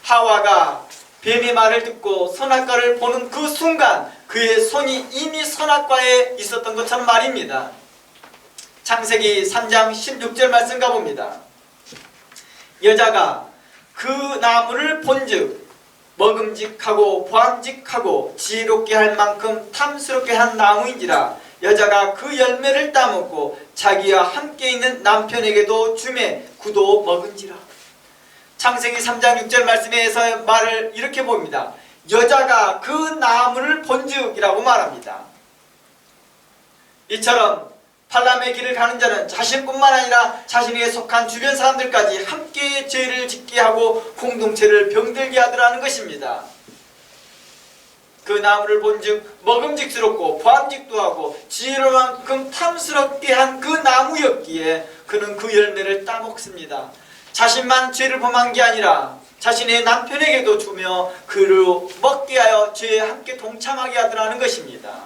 하와가 뱀의 말을 듣고 선악과를 보는 그 순간 그의 손이 이미 선악과에 있었던 것처럼 말입니다. 창세기 3장 16절 말씀 가봅니다. 여자가 그 나무를 본즉 먹음직하고 보암직하고 지혜롭게 할 만큼 탐스럽게 한 나무인지라 여자가 그 열매를 따먹고 자기와 함께 있는 남편에게도 주매 그도 먹은지라. 창세기 3장 6절 말씀에서 말을 이렇게 봅니다. 여자가 그 나무를 본즉이라고 말합니다. 이처럼 발람의 길을 가는 자는 자신뿐만 아니라 자신에게 속한 주변 사람들까지 함께 죄를 짓게 하고 공동체를 병들게 하더라는 것입니다. 그 나무를 본즉 먹음직스럽고 보암직도 하고 지혜로운 만큼 탐스럽게 한 그 나무였기에 그는 그 열매를 따먹습니다. 자신만 죄를 범한 게 아니라 자신의 남편에게도 주며 그를 먹게 하여 죄에 함께 동참하게 하더라는 것입니다.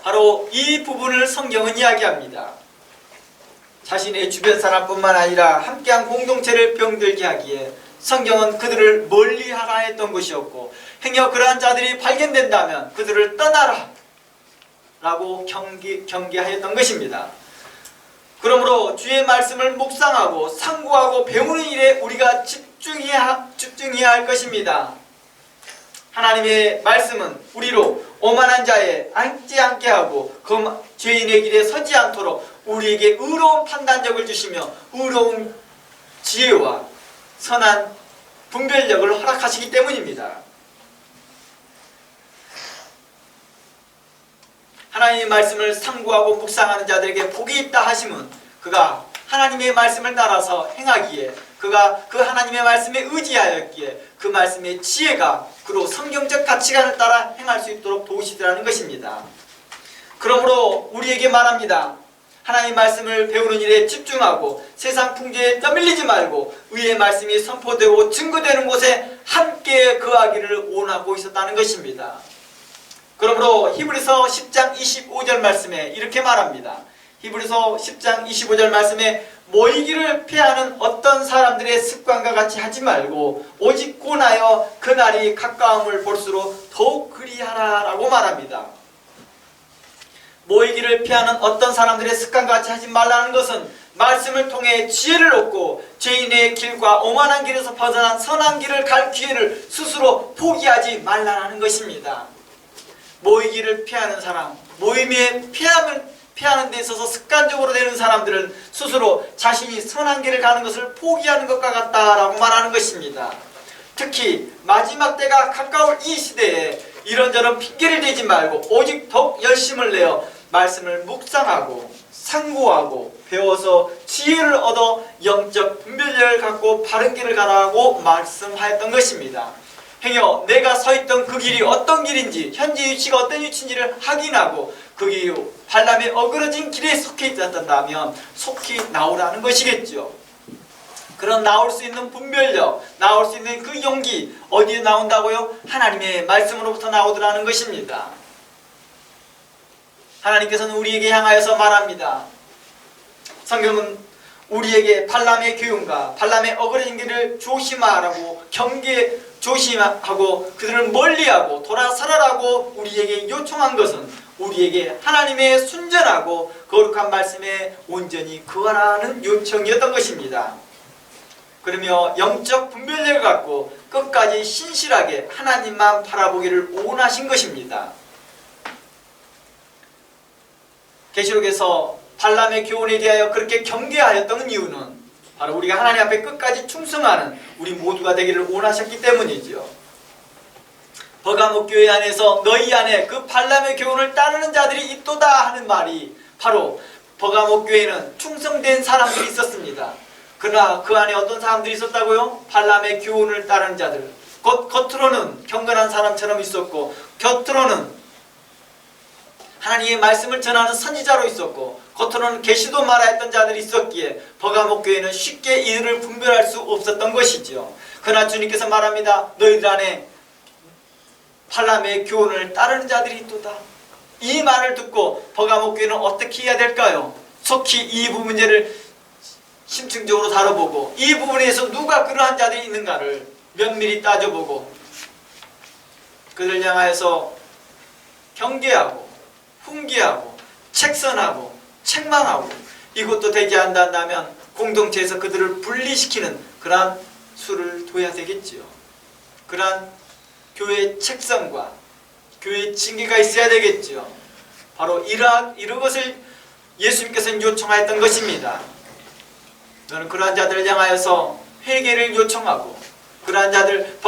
바로 이 부분을 성경은 이야기합니다. 자신의 주변 사람뿐만 아니라 함께한 공동체를 병들게 하기에 성경은 그들을 멀리하라 했던 것이었고 행여 그러한 자들이 발견된다면 그들을 떠나라 라고 경계하였던 것입니다. 그러므로 주의 말씀을 묵상하고 상고하고 배우는 일에 우리가 집중해야 할 것입니다. 하나님의 말씀은 우리로 오만한 자에 앉지 않게 하고 그 죄인의 길에 서지 않도록 우리에게 의로운 판단력을 주시며 의로운 지혜와 선한 분별력을 허락하시기 때문입니다. 하나님의 말씀을 상고하고 묵상하는 자들에게 복이 있다 하심은 그가 하나님의 말씀을 따라서 행하기에 그가 그 하나님의 말씀에 의지하였기에 그 말씀의 지혜가 그로 성경적 가치관을 따라 행할 수 있도록 도우시더라는 것입니다. 그러므로 우리에게 말합니다. 하나님의 말씀을 배우는 일에 집중하고 세상 풍조에 떠밀리지 말고 의의 말씀이 선포되고 증거되는 곳에 함께 거하기를 원하고 있었다는 것입니다. 그러므로 히브리서 10장 25절 말씀에 이렇게 말합니다. 히브리서 10장 25절 말씀에 모이기를 피하는 어떤 사람들의 습관과 같이 하지 말고 오직 고나여 그날이 가까움을 볼수록 더욱 그리하라 라고 말합니다. 모이기를 피하는 어떤 사람들의 습관과 같이 하지 말라는 것은 말씀을 통해 지혜를 얻고 죄인의 길과 오만한 길에서 벗어난 선한 길을 갈 기회를 스스로 포기하지 말라는 것입니다. 모이기를 피하는 사람, 모임에 피하는 데 있어서 습관적으로 되는 사람들은 스스로 자신이 선한 길을 가는 것을 포기하는 것과 같다라고 말하는 것입니다. 특히 마지막 때가 가까울 이 시대에 이런저런 핑계를 대지 말고 오직 더욱 열심을 내어 말씀을 묵상하고 상고하고 배워서 지혜를 얻어 영적 분별력을 갖고 바른 길을 가라고 말씀하였던 것입니다. 행여 내가 서 있던 그 길이 어떤 길인지 현재 위치가 어떤 위치인지를 확인하고 그 길이 발람의 어그러진 길에 속해 있었다면 속히 나오라는 것이겠죠. 그런 나올 수 있는 분별력, 나올 수 있는 그 용기 어디에 나온다고요? 하나님의 말씀으로부터 나오더라는 것입니다. 하나님께서는 우리에게 향하여서 말합니다. 성경은 우리에게 발람의 교훈과 발람의 어그러진 길을 조심하라고 조심하고 그들을 멀리하고 돌아서라라고 우리에게 요청한 것은 우리에게 하나님의 순전하고 거룩한 말씀에 온전히 거하라는 요청이었던 것입니다. 그러며 영적 분별력을 갖고 끝까지 신실하게 하나님만 바라보기를 원하신 것입니다. 계시록에서 발람의 교훈에 대하여 그렇게 경계하였던 이유는 바로 우리가 하나님 앞에 끝까지 충성하는 우리 모두가 되기를 원하셨기 때문이죠. 버가목 교회 안에서 너희 안에 그 발람의 교훈을 따르는 자들이 있도다 하는 말이 바로 버가목 교회는 충성된 사람들이 있었습니다. 그러나 그 안에 어떤 사람들이 있었다고요? 발람의 교훈을 따르는 자들. 겉으로는 경건한 사람처럼 있었고 겉으로는 하나님의 말씀을 전하는 선지자로 있었고 겉으로는 계시도 말아 했던 자들이 있었기에 버가목 교회는 쉽게 이들을 분별할 수 없었던 것이죠. 그러나 주님께서 말합니다. 너희들 안에 발람의 교훈을 따르는 자들이 있도다. 이 말을 듣고 버가목 교회는 어떻게 해야 될까요? 속히 이 문제를 심층적으로 다뤄보고 이 부분에서 누가 그러한 자들이 있는가를 면밀히 따져보고 그들을 향하여서 경계하고 훈계하고 책선하고 책망하고 이것도 되지 않는다면 공동체에서 그들을 분리시키는 그러한 수를 둬야 되겠지요. 그러한 교회 책성과 교회 징계가 있어야 되겠지요. 바로 이런 것을 예수님께서는 요청하였던 것입니다. 너는 그러한 자들을 향하여서 회개를 요청하고, 그러한 자들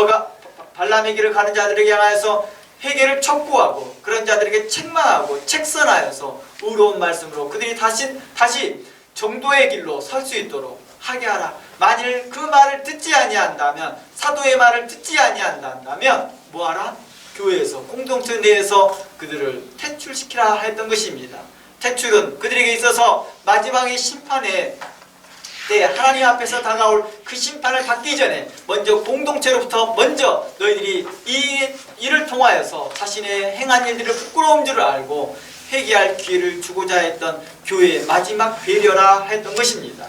발람의 길을 가는 자들에게 향하여서 회개를 촉구하고, 그런 자들에게 책망하고 책선하여서 의로운 말씀으로 그들이 다시 정도의 길로 설 수 있도록 하게 하라. 만일 그 말을 듣지 아니한다면, 사도의 말을 듣지 아니한다면 뭐하라? 교회에서, 공동체 내에서 그들을 퇴출시키라 했던 것입니다. 퇴출은 그들에게 있어서 마지막의 심판의 때 하나님 앞에서 다가올 그 심판을 받기 전에 먼저 공동체로부터 먼저 너희들이 이 일을 통하여서 자신의 행한 일들을 부끄러운 줄 알고 회개할 기회를 주고자 했던 교회의 마지막 배려라 했던 것입니다.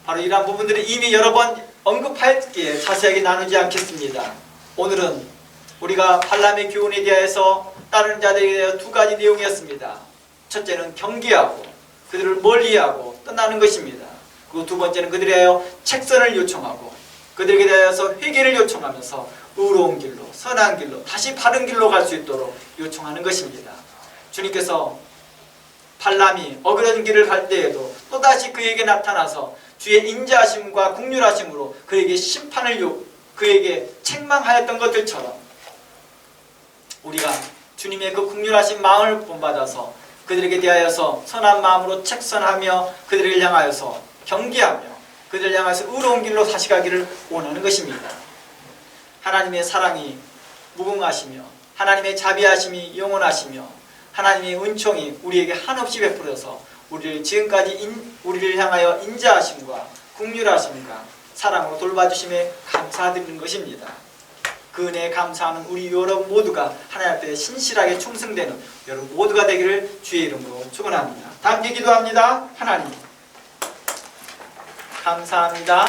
바로 이러한 부분들을 이미 여러 번 언급하였기에 자세하게 나누지 않겠습니다. 오늘은 우리가 발람의 교훈에 대해서 따르는 자들에 대해 두 가지 내용이었습니다. 첫째는 경계하고 그들을 멀리하고 떠나는 것입니다. 그리고 두 번째는 그들에 대하여 책선을 요청하고 그들에게 대하여서 회개를 요청하면서 의로운 길로, 선한 길로, 다시 바른 길로 갈 수 있도록 요청하는 것입니다. 주님께서 발람이 어그러진 길을 갈 때에도 또다시 그에게 나타나서 주의 인자하심과 긍휼하심으로 그에게 그에게 책망하였던 것들처럼 우리가 주님의 그 긍휼하신 마음을 본받아서 그들에게 대하여서 선한 마음으로 책선하며 그들을 향하여서 경계하며 그들을 향해서 의로운 길로 다시 가기를 원하는 것입니다. 하나님의 사랑이 무궁하시며 하나님의 자비하심이 영원하시며 하나님의 은총이 우리에게 한없이 베풀어서 우리를 지금까지 우리를 향하여 인자하심과 긍휼하심과 사랑으로 돌봐주심에 감사드리는 것입니다. 그 은혜에 감사하는 우리 여러분 모두가 하나님 앞에 신실하게 충성되는 여러분 모두가 되기를 주의 이름으로 축원합니다. 함께 기도합니다. 하나님 감사합니다.